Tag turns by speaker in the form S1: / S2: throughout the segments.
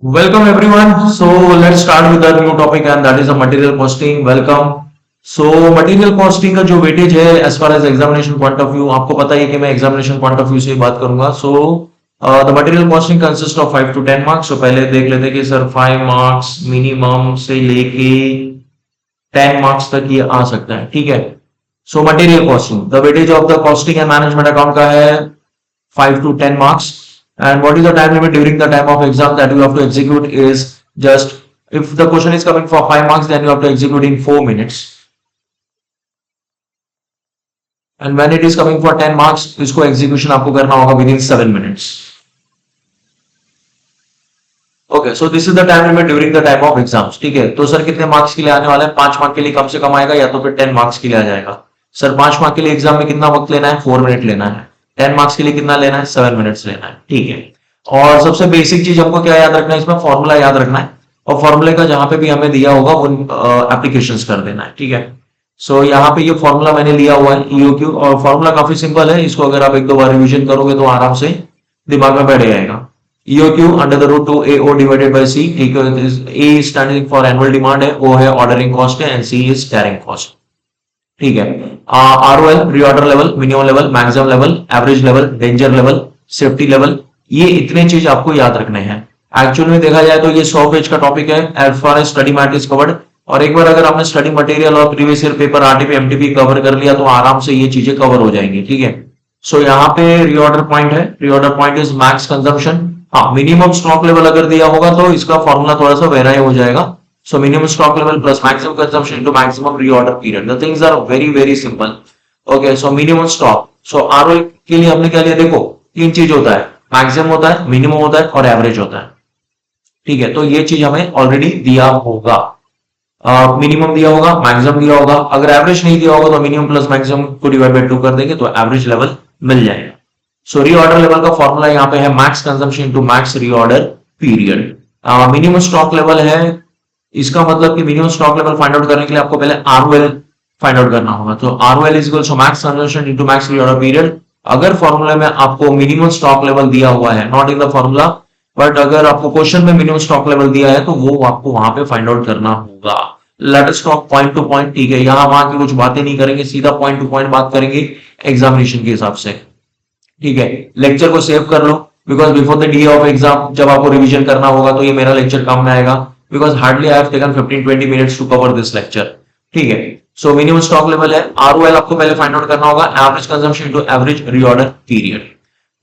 S1: Welcome everyone. So let's start with the new topic and that is a material costing. Welcome. So material costing का जो weightage है as far as examination point of view आपको पता ही है कि मैं examination point of view से ही बात करूंगा. So the material costing consists of 5 to 10 marks. So पहले देख लेते हैं कि सर 5 marks minimum से लेके 10 marks तक ये आ सकता है. ठीक है. So material costing. The weightage of the costing and management account का है 5 to 10 marks. And what is the time limit during the time of exam that you have to execute is just if the question is coming for 5 marks then you have to execute in 4 minutes. And when it is coming for 10 marks इसको execution आपको करना होगा within 7 minutes. Okay, so this is the time limit during the time of exams. ठीक है. तो sir कितने marks के लिए आने वाले हैं? 5 मार्क के लिए कम से कम आएगा या तो फिर 10 मार्क्स के लिए आ जाएगा. सर 5 मार्क के लिए एग्जाम में कितना वक्त लेना है? 4 मिनट लेना है. 10 मार्क्स के लिए कितना लेना है? 7 मिनट्स लेना है. ठीक है. और सबसे बेसिक चीज हमको क्या याद रखना है? इसमें फॉर्मूला याद रखना है और फॉर्मूले का जहां पे भी हमें दिया होगा वो एप्लीकेशंस कर देना है. ठीक है. सो यहाँ पे ये फॉर्मूला मैंने लिया हुआ है ईओक्यू और फॉर्मूला काफी सिंपल है. इसको अगर आप एक दो बार रिविजन करोगे तो आराम से दिमाग में बैठ जाएगा. EOQ under the root 2 AO divided by C. ठीक है. A standing for annual demand है, ओ है ऑर्डरिंग कॉस्ट है and C is carrying cost. ठीक है. ROL reorder level, minimum level, maximum level, average level, danger level, safety level, ये इतने चीज आपको याद रखने हैं. एक्चुअल में देखा जाए तो ये 100 पेज का टॉपिक है as far as study mat is covered. और एक बार अगर आपने स्टडी मटेरियल और previous year paper RTP MTP cover कर लिया तो आराम से ये चीजें कवर हो जाएंगी. ठीक है. सो यहाँ पे रीऑर्डर पॉइंट है. Reorder point is max consumption. हाँ, मिनिमम स्टॉक लेवल अगर दिया होगा तो इसका फॉर्मूला थोड़ा सा वेराई हो जाएगा. So minimum stock level plus maximum consumption into maximum reorder period. The things are very simple. Okay, so minimum stock. So ROI के लिए हमने क्या लिया? देखो तीन चीज होता है, मैक्सिमम होता है, मिनिमम होता है और एवरेज होता है. ठीक है. तो ये चीज हमें ऑलरेडी दिया होगा. मिनिमम दिया होगा, मैक्सिमम दिया होगा. अगर एवरेज नहीं दिया होगा तो मिनिमम प्लस मैक्सिमम को डिवाइड बाय 2 कर देंगे तो एवरेज लेवल मिल जाएगा. सो रीऑर्डर लेवल का फॉर्मूला यहाँ पे है max consumption into max reorder period. Minimum stock level है, इसका मतलब कि minimum stock level find out करने के लिए आपको पहले ROL फाइंड आउट करना होगा. तो ROL is equal to max consumption into max reorder period. अगर फॉर्मूला में आपको मिनिमम स्टॉक लेवल दिया हुआ है, not in the formula, but अगर आपको क्वेश्चन में मिनिमम स्टॉक लेवल दिया है तो वो आपको वहां पे फाइंड आउट करना होगा. Let us talk point two point. ठीक है. यहाँ वहां की कुछ बातें नहीं करेंगे, सीधा पॉइंट टू पॉइंट बात करेंगे एग्जामिनेशन के हिसाब से. ठीक है. लेक्चर को सेव कर लो because before the day of exam जब आपको रिविजन करना होगा तो ये मेरा लेक्चर काम में आएगा. Because hardly I have taken 15-20 minutes to cover this lecture. ठीक है. So minimum stock level है. ROL आपको पहले फाइंड आउट करना होगा. Average consumption to average reorder period.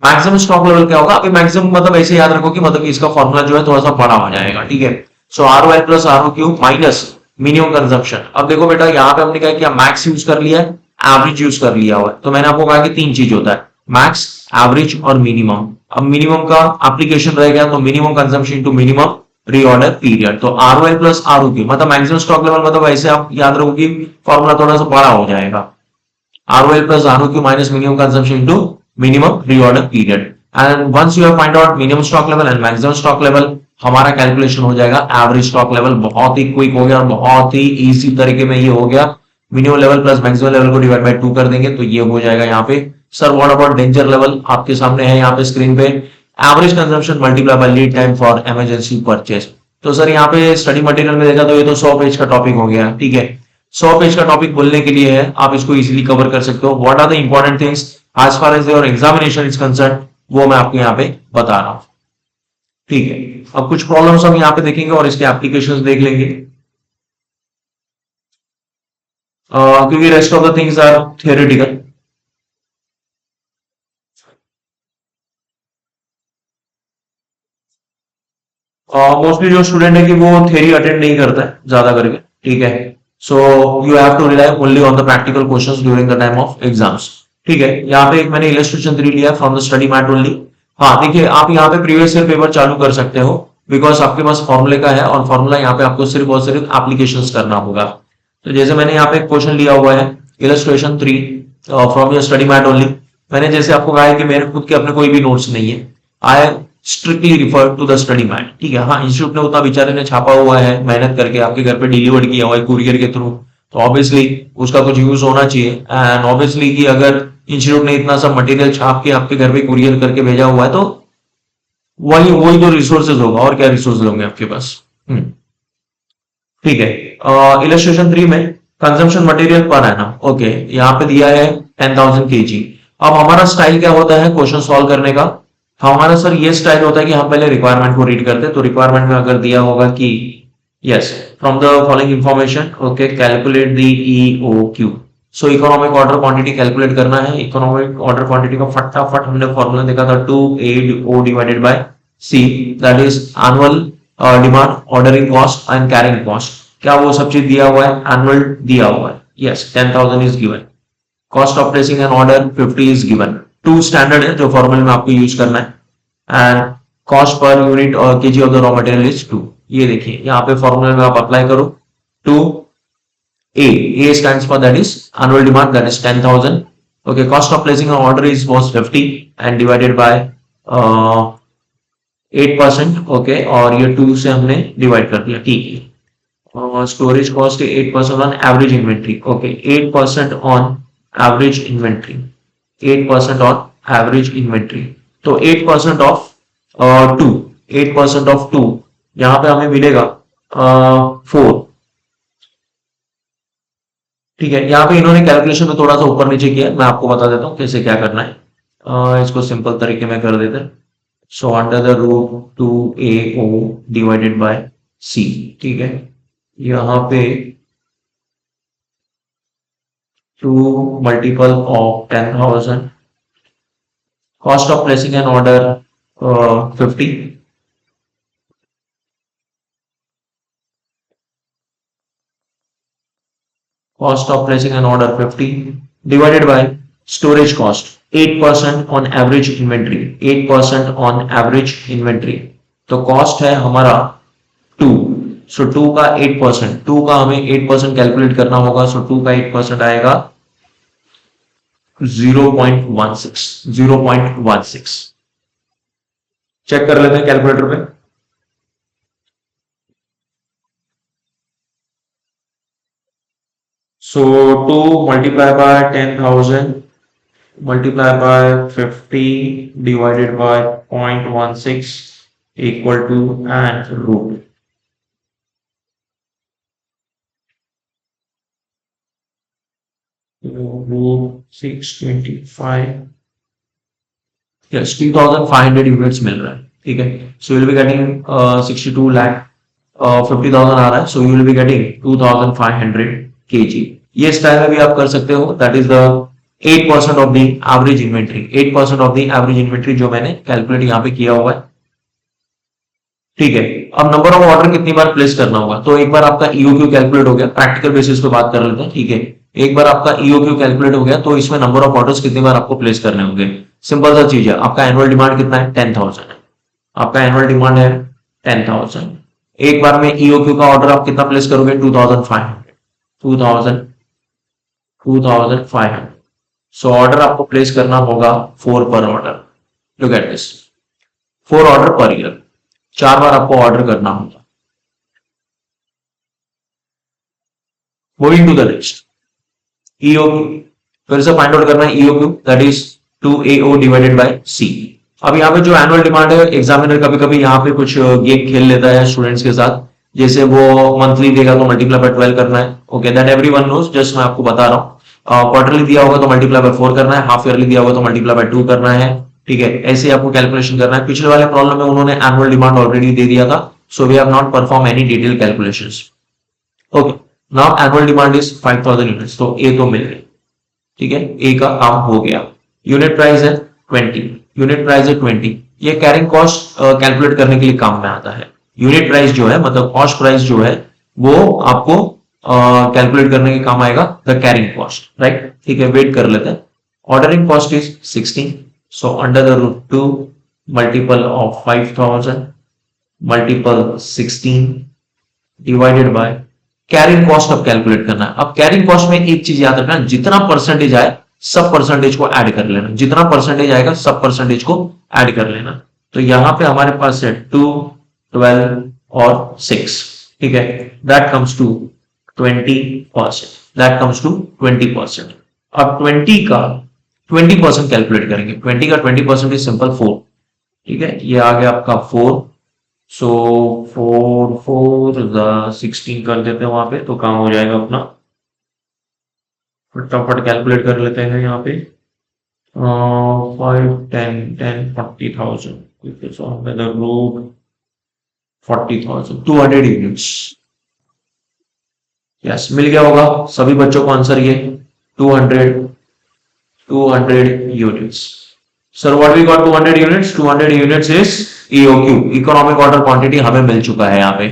S1: Maximum stock level क्या होगा? अभी मैक्सिमम मतलब ऐसे याद रखो कि मतलब इसका फॉर्मूला जो है थोड़ा सा बड़ा हो जाएगा. ठीक है. सो ROL plus ROQ minus minimum consumption. अब देखो बेटा यहाँ पे हमने क्या किया? मैक्स यूज कर लिया है, एवरेज यूज कर लिया हुआ है. तो मैंने आपको कहा कि तीन चीज होता है, मैक्स, एवरेज और मिनिमम. अब मिनिमम का एप्लीकेशन रह गया तो minimum consumption to minimum reorder period. तो ROL प्लस ROQ मतलब मैक्सिमम स्टॉक लेवल मतलब ऐसे आप याद रखो कि फॉर्मूला थोड़ा सा बड़ा हो जाएगा. ROL plus ROQ minus minimum consumption to minimum reorder period. And once you have find out minimum stock level and maximum stock level, हमारा कैलकुलेशन हो जाएगा एवरेज स्टॉक लेवल. बहुत ही क्विक हो गया और बहुत ही इजी तरीके में ये हो गया. Minimum level plus maximum level को डिवाइड बाय 2 कर देंगे तो ये हो जाएगा यहाँ पे. Sir what about danger level? आपके सामने है यहाँ पे स्क्रीन पे. Average consumption multiply by lead time for emergency purchase. तो सर यहाँ पे स्टडी मटेरियल में देखा तो ये तो 100 पेज का टॉपिक हो गया. ठीक है. 100 पेज का टॉपिक बोलने के लिए है, आप इसको इजीली कवर कर सकते हो. What are the important things as far as your examination is concern वो मैं आपको यहाँ पे बता रहा हूँ. ठीक है. अब कुछ प्रॉब्लम्स हम यहाँ पे देखेंगे और इसके एप्लीकेशंस देख लेंगे क्योंकि rest of the things are theoretical. Mostly जो स्टूडेंट है कि वो थ्योरी अटेंड नहीं करता है ज्यादा करके. ठीक है. So you have to rely only on the practical questions during the time of exams. ठीक है. यहाँ पे एक मैंने इलस्ट्रेशन 3 लिया from the study mat only. हाँ देखिए, आप यहाँ पे प्रीवियस ईयर पेपर चालू कर सकते हो बिकॉज आपके पास फॉर्मूले का है और फॉर्मूला यहाँ पे आपको सिर्फ और सिर्फ एप्लीकेशन करना होगा. तो जैसे मैंने यहाँ पे एक क्वेश्चन लिया हुआ है illustration 3 from your study mat only. मैंने जैसे आपको कहा है कि मेरे खुद के अपने कोई भी नोट्स नहीं है. I strictly refer to the study mat. ठीक है. हाँ, इंस्टीट्यूट ने उतना बेचारे ने छापा हुआ है, मेहनत करके आपके घर पे डिलीवर्ड किया हुआ है कुरियर के थ्रू, तो ऑब्वियसली उसका कुछ यूज होना चाहिए. एंड ऑब्वियसली कि अगर इंस्टीट्यूट ने इतना सब मटेरियल छाप के आपके घर पे कुरियर करके भेजा हुआ है तो वही वही तो रिसोर्सेज होगा, और क्या रिसोर्सेज होंगे आपके पास। हम्म, ठीक है। इलस्ट्रेशन 3 में consumption material per annum, okay, यहाँ पे दिया है 10,000 kg। अब हमारा स्टाइल क्या होता है क्वेश्चन सॉल्व करने का। हमारा सर ये स्टाइल होता है कि हम पहले रिक्वायरमेंट को रीड करते हैं। तो रिक्वायरमेंट में अगर दिया होगा कि yes, from the following information, okay, calculate the EOQ। So economic order quantity calculate करना है। इकोनॉमिक ऑर्डर क्वांटिटी का फटाफट हमने फॉर्मूला देखा था, 2AO divided by C, that is annual demand, ordering cost and carrying cost. क्या वो सब चीज दिया हुआ है? एनुअल दिया हुआ है, yes, 10,000 is given. Cost of placing an order 50 is given. Two standard है जो फॉर्मूले में आपको यूज करना है। एंड कॉस्ट पर यूनिट और KG of the raw material is 2। ये देखिए यहाँ पे फॉर्मूले में आप अप्लाई करो 2 A stands for, that is annual demand, that is 10,000. Okay, cost of placing an order is was 50 and divided by 8%. Okay, और ये 2 से हमने डिवाइड कर दिया, ठीक है। Storage cost 8% on average inventory, okay, 8% on average inventory, 8% on average inventory. तो 8% of 2, 8% of 2, यहाँ पे हमें मिलेगा 4, ठीक है। यहाँ पे इन्होंने कैलकुलेशन में थोड़ा सा ऊपर नीचे किया, मैं आपको बता देता हूँ कैसे क्या करना है। इसको सिंपल तरीके में कर देते हैं। So under the root 2AO divided by C, ठीक है। यहाँ पे 2 multiple of 10,000, cost of placing an order 50, cost of placing an order 50 divided by storage cost 8% on average inventory, 8% on average inventory। तो कॉस्ट है हमारा 2, सो 2 का 8%, 2 का हमें 8% कैलकुलेट करना होगा। सो 2 का 8% आएगा 0.16, 0.16। चेक कर लेते हैं कैलकुलेटर पे। So 2 multiplied by 10,000 multiplied by 50 divided by 0.16 equal to and root root 625, yes, 2,500 units मिल रहा है, ठीक है। So you will be getting 62 lakh 50,000 आ रहा है। So you will be getting 2,500 kg। ये स्टाइल में भी आप कर सकते हो, that is the 8% of the average inventory, 8% of the average inventory जो मैंने कैलकुलेट यहाँ पे किया हुआ है, ठीक है। अब नंबर ऑफ ऑर्डर कितनी बार प्लेस करना होगा, तो एक बार आपका EOQ कैलकुलेट हो गया, प्रैक्टिकल बेसिस पे बात कर लेते हैं, ठीक है। एक बार आपका EOQ कैलकुलेट हो गया, तो इसमें नंबर ऑफ ऑर्डर्स कितनी बार आपको प्लेस करने होंगे। सिंपल सा चीज है, आपका एनुअल डिमांड कितना है, 10,000 है। आपका एनुअल डिमांड है 10,000। एक बार में EOQ का ऑर्डर आप कितना प्लेस करोगे, 2,500, 2,500। सो ऑर्डर आपको प्लेस करना होगा 4 पर order. Look at this, 4 order per year, 4 बार आपको ऑर्डर करना होगा। Moving to the next, EOQ फिर से फाइंड आउट करना है। EOQ that is 2AO divided by C। अब यहाँ पे जो एनुअल डिमांड है, एग्जामिनर कभी कभी यहाँ पे कुछ गेम खेल लेता है स्टूडेंट्स के साथ। जैसे वो मंथली देगा तो मल्टीप्लाई बाय 12 करना है, okay, that everyone knows, just मैं आपको बता रहा हूँ। क्वार्टरली दिया होगा तो मल्टीप्लाई बाय 4 करना है, हाफ ईयरली दिया होगा तो मल्टीप्लाई बाय 2 करना है, ठीक है। ऐसे आपको कैलकुलेशन करना है। पिछले वाले प्रॉब्लम में उन्होंने एनुअल डिमांड ऑलरेडी दे दिया था, so we have not perform any detail calculations, okay. Now annual demand is 5,000 units, तो ए तो मिल गई, ठीक है, ए का काम हो गया। यूनिट प्राइस है 20, यूनिट प्राइस है 20। ये कैरिंग कॉस्ट कैलकुलेट करने के लिए काम में आता है। यूनिट प्राइस जो है, मतलब कॉस्ट प्राइस जो है, वो आपको कैलकुलेट करने के काम आएगा, द कैरिंग कॉस्ट, राइट, ठीक है। वेट कर लेते हैं। Ordering cost is 16, so under the root 2 multiple of 5,000 multiple 16 divided by carrying cost अब कैलकुलेट करना है। अब कैरिंग कॉस्ट में एक चीज याद रखना, जितना परसेंटेज आए सब परसेंटेज को ऐड कर लेना, जितना परसेंटेज आएगा सब परसेंटेज को ऐड कर लेना। तो यहां पे हमारे पास है 2, 12 और 6, ठीक है, that comes to 20%, that comes to 20%। अब 20 का 20% कैलकुलेट करेंगे। 20 का 20% इज सिंपल 4, ठीक है, ये आ गया आपका 4। सो 4 4 16 कर देते हैं वहां पे, तो काम हो जाएगा अपना। फटाफट कैलकुलेट कर लेते हैं यहाँ पे। 5 10 10 40,000 रूट 40,000 200 यूनिट्स। यस, मिल गया होगा सभी बच्चों को आंसर ये 200 units. Sir what we got 200 units, 200 units is EOQ, economic order quantity हमें मिल चुका है यहाँ पे।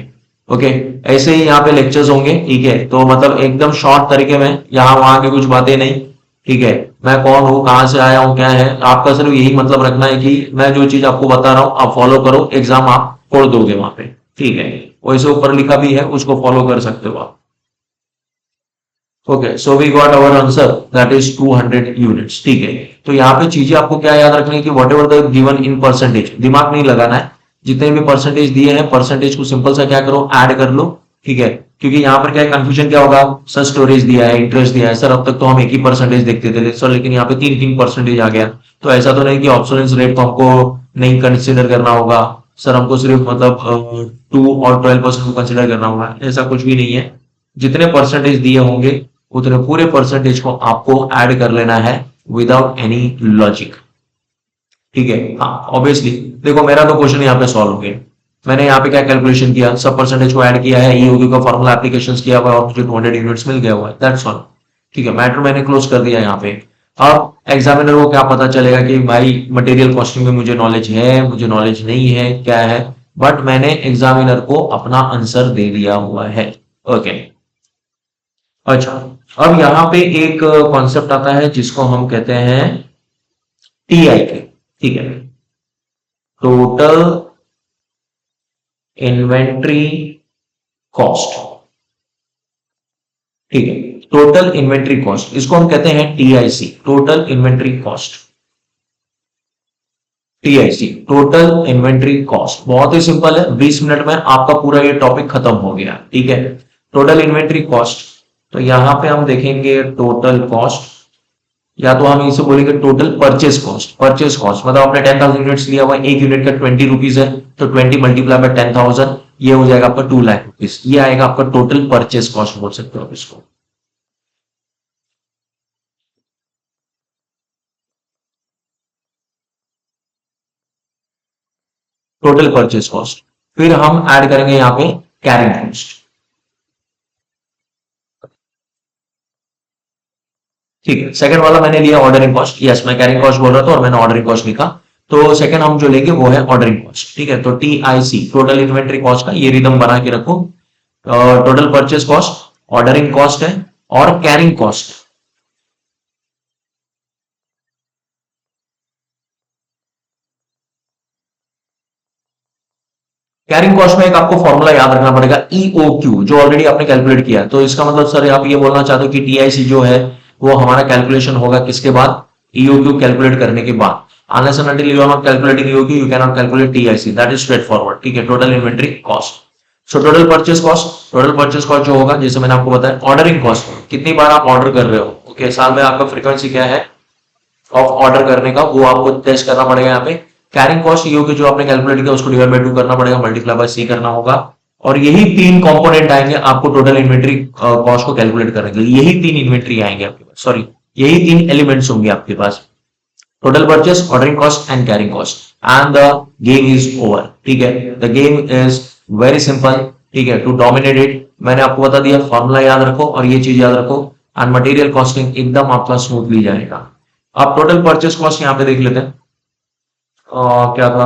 S1: ओके, ऐसे ही यहाँ पे लेक्चर्स होंगे, ठीक है, तो मतलब एकदम शॉर्ट तरीके में, यहाँ वहां की कुछ बातें नहीं, ठीक है। मैं कौन हूँ, कहाँ से आया हूँ, क्या है, आपका सिर्फ यही मतलब रखना है कि मैं जो चीज आपको बता रहा हूँ आप फॉलो करो, एग्जाम आप फोड़ दोगे वहां पे, ठीक है। वैसे ऊपर लिखा भी है, उसको फॉलो कर सकते हो आप। Okay, so we got our answer that is 200 units, ठीक है। तो यहाँ पे चीजें आपको क्या याद रखनी है कि what ever the given in percentage, दिमाग नहीं लगाना है, जितने भी परसेंटेज दिए हैं परसेंटेज को सिंपल सा क्या करो, ऐड कर लो, ठीक है। क्योंकि यहाँ पर क्या है, कंफ्यूजन क्या होगा, सर स्टोरेज दिया है, इंटरेस्ट दिया है, सर अब तक तो हम एक ही परसेंटेज देखते थे सर, लेकिन यहाँ पे 3 3% आ गया, तो ऐसा तो नहीं कि ऑब्सोलेंस रेट को हमको नहीं कंसिडर करना होगा, सर हमको सिर्फ मतलब 2 और 12% को कंसिडर करना होगा, ऐसा कुछ भी नहीं है। जितने परसेंटेज दिए होंगे उतने पूरे परसेंटेज को आपको ऐड कर लेना है विदाउट एनी लॉजिक, ठीक है। हाँ ऑब्वियसली देखो, मेरा तो क्वेश्चन यहाँ पे सॉल्व हो गया, मैंने यहाँ पे क्या कैलकुलेशन किया, सब परसेंटेज को ऐड किया है, ईओक्यू का फॉर्मूला एप्लीकेशंस किया हुआ है और मुझे 200 यूनिट्स मिल गया हुआ है, दैट्स ऑल, ठीक है। मैटर मैंने क्लोज कर दिया यहाँ पे। अब एग्जामिनर को क्या पता चलेगा कि भाई मटेरियल कॉस्टिंग में मुझे नॉलेज है, मुझे नॉलेज नहीं है, क्या है, बट मैंने एग्जामिनर को अपना आंसर दे दिया हुआ है। ओके, अच्छा, अब यहाँ पे एक कॉन्सेप्ट आता है जिसको हम कहते हैं TIK, ठीक है, टोटल इन्वेंट्री कॉस्ट, ठीक है, टोटल इन्वेंट्री कॉस्ट, इसको हम कहते हैं TIC, total inventory cost, TIC total inventory cost. बहुत ही सिंपल है, 20 मिनट में आपका पूरा ये टॉपिक खत्म हो गया, ठीक है। टोटल इन्वेंट्री कॉस्ट, तो यहां पे हम देखेंगे टोटल कॉस्ट, या तो हम इसे बोलेंगे total purchase cost. Purchase cost मतलब आपने 10,000 यूनिट्स लिया हुआ, एक यूनिट का 20 रुपीज है, तो 20 मल्टीप्लाई बाय 10,000, ये हो जाएगा आपका 2 लाख रुपीज, ये आएगा आपका टोटल परचेस कॉस्ट, बोल सकते हो आप इसको, टोटल परचेस कॉस्ट। फिर हम ऐड करेंगे यहाँ पे कैरिंग कॉस्ट, ठीक है। सेकंड वाला मैंने लिया ऑर्डरिंग कॉस्ट, यस मैं कैरिंग कॉस्ट बोल रहा था और मैंने ऑर्डरिंग कॉस्ट लिखा, तो सेकंड हम जो लेंगे वो है ऑर्डरिंग कॉस्ट, ठीक है। तो TIC टोटल इन्वेंट्री कॉस्ट का ये रिदम बना के रखो, total purchase cost, ordering cost है और कैरिंग कॉस्ट। कैरिंग कॉस्ट में एक आपको फॉर्मूला याद रखना पड़ेगा, EOQ, जो ऑलरेडी आपने कैलकुलेट किया, तो इसका मतलब सर आप ये बोलना चाहते हो कि TIC जो है वो हमारा कैलकुलेशन होगा किसके बाद, EOQ कैलकुलेट करने के बाद। Unless and until you are not calculating EOQ you can not calculate TIC, that is straight forward, ठीक है। Total inventory cost, so total purchase cost, total purchase cost जो होगा, जैसे मैंने आपको बताया, ऑर्डरिंग कॉस्ट, कितनी बार आप ऑर्डर कर रहे हो, ओके, साल में आपका फ्रीक्वेंसी क्या है ऑफ ऑर्डर करने का, वो आपको टेस्ट करना पड़ेगा यहाँ पे। कैरिंग कॉस्ट ये होगी जो आपने कैलकुलेट किया उसको डिवाइड बाय 2 करना पड़ेगा, मल्टीप्लाई बाय C करना होगा, और यही 3 कंपोनेंट आएंगे आपको टोटल इन्वेंट्री कॉस्ट को कैलकुलेट करने के लिए, यही 3 इन्वेंट्री आएंगे आपके पास, सॉरी यही 3 एलिमेंट्स होंगे आपके पास, total purchase, ordering cost and carrying cost, and the game is over, ठीक है। The game is very simple, ठीक है, टू डोमिनेट इट मैंने आपको बता दिया, फॉर्मूला याद रखो और ये चीज याद रखो, एंड मटेरियल कॉस्टिंग एकदम आपका स्मूथली जाएगा। आप टोटल परचेस कॉस्ट यहाँ पे देख लेते हैं, क्या था,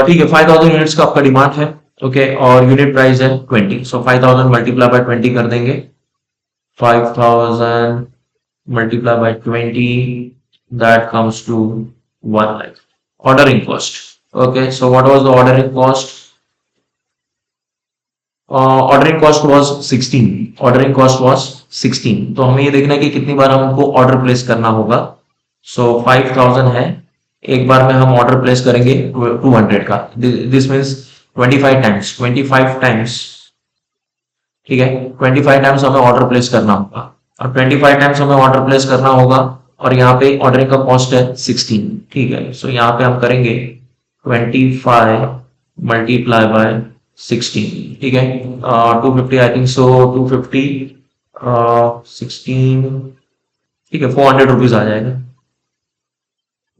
S1: ठीक है, 5,000 यूनिट्स का आपका डिमांड है, ओके, और यूनिट प्राइस है 20, सो 5,000 मल्टीप्लाई बाय 20 कर देंगे, 5,000 multiply by 20 that comes to 1 lakh. Ordering cost, okay, so what was the ordering cost? Ordering cost was 16, ordering cost was 16, तो हमें ये देखना है कि कितनी बार हमको ऑर्डर प्लेस करना होगा, सो 5,000 है, एक बार में हम ऑर्डर प्लेस करेंगे 200 का, दिस मीन्स 25 टाइम्स, 25 टाइम्स, ठीक है, 25 टाइम्स हमें ऑर्डर प्लेस करना होगा, और 25 टाइम्स हमें ऑर्डर प्लेस करना होगा, और यहाँ पे ऑर्डरिंग का कॉस्ट है 16, ठीक है। सो यहाँ पे हम करेंगे 25 मल्टीप्लाई बाय 16, ठीक है। 250 आई थिंक सो, 250 16, ठीक है, 400 रुपीज आ जाएगा,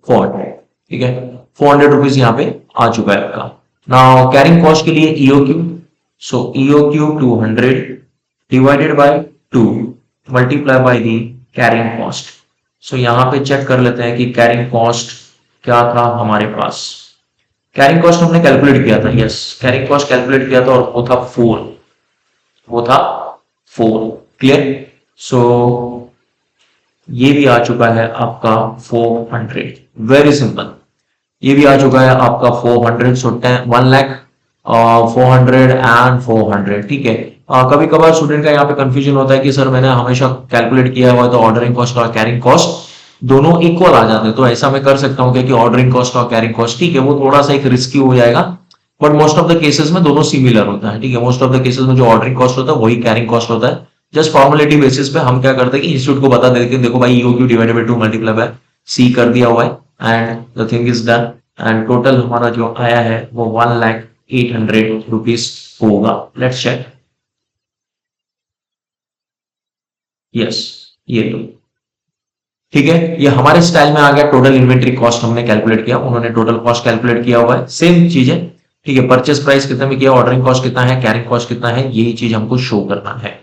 S1: 400, ठीक है। 400 रुपीज यहाँ पे आ चुका है आपका। नाउ कैरिंग कॉस्ट के लिए EOQ, so EOQ 200 divided by 2 multiply by the carrying cost. So यहाँ पे चेक कर लेते हैं कि कैरिंग कॉस्ट क्या था हमारे पास। कैरिंग कॉस्ट हमने कैलकुलेट किया था, यस, कैरिंग कॉस्ट कैलकुलेट किया था और वो था 4, वो था 4, क्लियर। सो ये भी आ चुका है आपका 400, वेरी सिंपल, ये भी आ चुका है आपका 400। सो 1 लाख 400 एंड 400, ठीक है। कभी कभार स्टूडेंट का यहाँ पे कंफ्यूजन होता है कि सर मैंने हमेशा कैलकुलेट किया हुआ है तो ऑर्डरिंग कॉस्ट और कैरिंग कॉस्ट दोनों इक्वल आ जाते हैं, तो ऐसा मैं कर सकता हूँ कि ऑर्डरिंग कॉस्ट और कैरिंग कॉस्ट, ठीक है, वो थोड़ा सा एक रिस्की हो जाएगा, but most of the cases में दोनों सिमिलर होता है, ठीक है। मोस्ट ऑफ द केसेस में जो ऑर्डरिंग कॉस्ट होता है वही कैरिंग कॉस्ट होता है। जस्ट फॉर्मुलेटी बेसिस पे हम क्या करते हैं कि इंस्टीट्यूट को बता देते हैं, देखो भाई EOQ divided by 2 multiply bye C कर दिया हुआ है and the thing is done, and total हमारा जो आया है वो 1,08,000 रुपीज होगा। लेट्स चेक, यस, ये तो ठीक है, ये हमारे स्टाइल में आ गया। टोटल इन्वेंट्री कॉस्ट हमने कैलकुलेट किया, उन्होंने टोटल कॉस्ट कैलकुलेट किया हुआ है, सेम चीज है, ठीक है। परचेस प्राइस कितने में किया, ऑर्डरिंग कॉस्ट कितना है, कैरिंग कॉस्ट कितना है, यही चीज हमको शो करना है।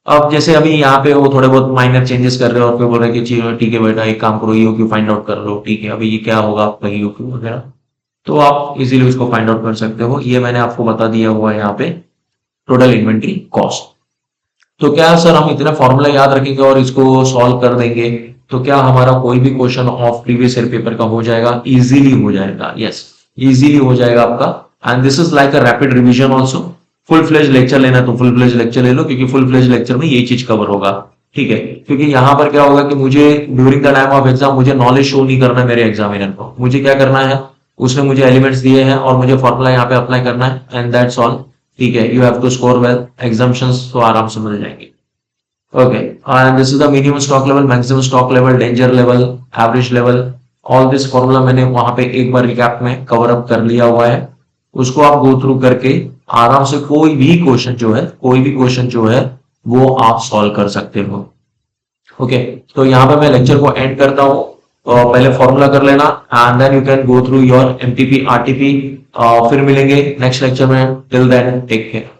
S1: अब जैसे अभी यहाँ पे वो थोड़े बहुत माइनर चेंजेस कर रहे हैं और फिर बोल रहे हैं कि ठीक है बेटा एक काम करो, EOQ फाइंड आउट कर लो, ठीक है। अभी ये क्या होगा आपका EOQ वगैरह, तो आप इजीली उसको फाइंड आउट कर सकते हो। ये मैंने आपको बता दिया हुआ है यहाँ पे टोटल इन्वेंट्री कॉस्ट। तो क्या सर हम इतना फॉर्मूला याद रखेंगे और इसको सॉल्व कर देंगे तो क्या हमारा कोई भी question of previous year paper का हो जाएगा, इजीली हो जाएगा, यस, इजीली हो जाएगा आपका। And this is like a rapid revision also. Full fledge lecture लेना तो फुल फ्लेज लेक्चर ले लो, क्योंकि फुल फ्लेज लेक्चर में ये चीज कवर होगा, ठीक है। क्योंकि यहाँ पर क्या होगा कि मुझे during the time of exam मुझे नॉलेज शो नहीं करना है मेरे एग्जामिनर को, मुझे क्या करना है, उसने मुझे एलिमेंट्स दिए हैं और मुझे फॉर्मूला यहाँ पे अप्लाई करना है, एंड दैट्स ऑल, ठीक है। You have to score well, exemptions तो आराम से मिल जाएंगे। Okay, and this is the minimum stock level, maximum stock level, danger level, average level, all this formula मैंने वहां पे एक बार रिकैप में कवर अप कर लिया हुआ है। उसको आप गो थ्रू करके आराम से कोई भी क्वेश्चन जो है वो आप सॉल्व कर सकते हो। ओके, तो यहाँ पे मैं लेक्चर को एंड करता हूँ। पहले फॉर्मूला कर लेना and then you can go through your MTP RTP। फिर मिलेंगे नेक्स्ट लेक्चर में, टिल देन टेक केयर।